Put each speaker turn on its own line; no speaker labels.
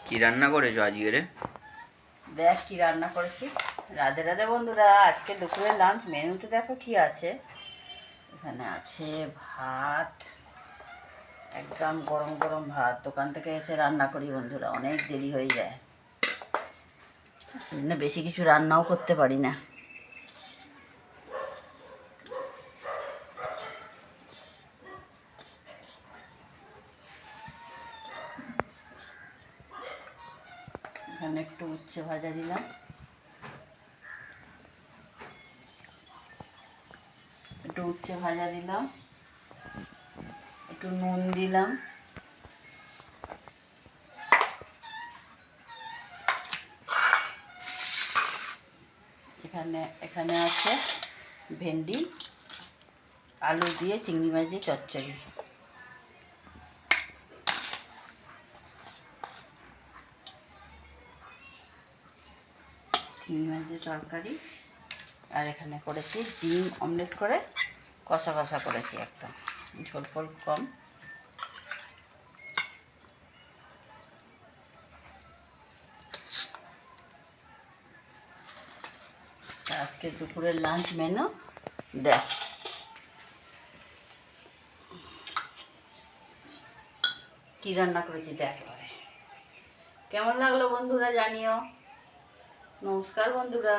কি রান্না করেছো আজকে রে?
দেখ কি রান্না করেছি। রাধে রাধে বন্ধুরা, আজকে দুপুরের লাঞ্চ মেনুতে দেখো কি আছে। এখানে আছে ভাত, একদম গরম গরম ভাত। দোকান থেকে এসে রান্না করি বন্ধুরা, অনেক দেরি হয়ে যায়, এই জন্য বেশি কিছু রান্নাও করতে পারি না। এখানে একটু উচ্ছে ভাজা দিলাম, একটু উচ্ছে ভাজা দিলাম, একটু নুন দিলাম, এখানে এখানে আছে ভেন্ডি আলু দিয়ে চিংড়ি মাছ দিয়ে চচ্চড়ি। চিংড়ি মাছ দিয়ে তরকারি। আর এখানে করেছি ডিম অমলেট করে কষা কষা করেছি, একদম ঝোল ফোল কম। আজকে দুপুরের লাঞ্চ মেনু দেখ। কী রান্না করেছি দেখ এবারে। কেমন লাগলো বন্ধুরা জানিও। নমস্কার বন্ধুরা।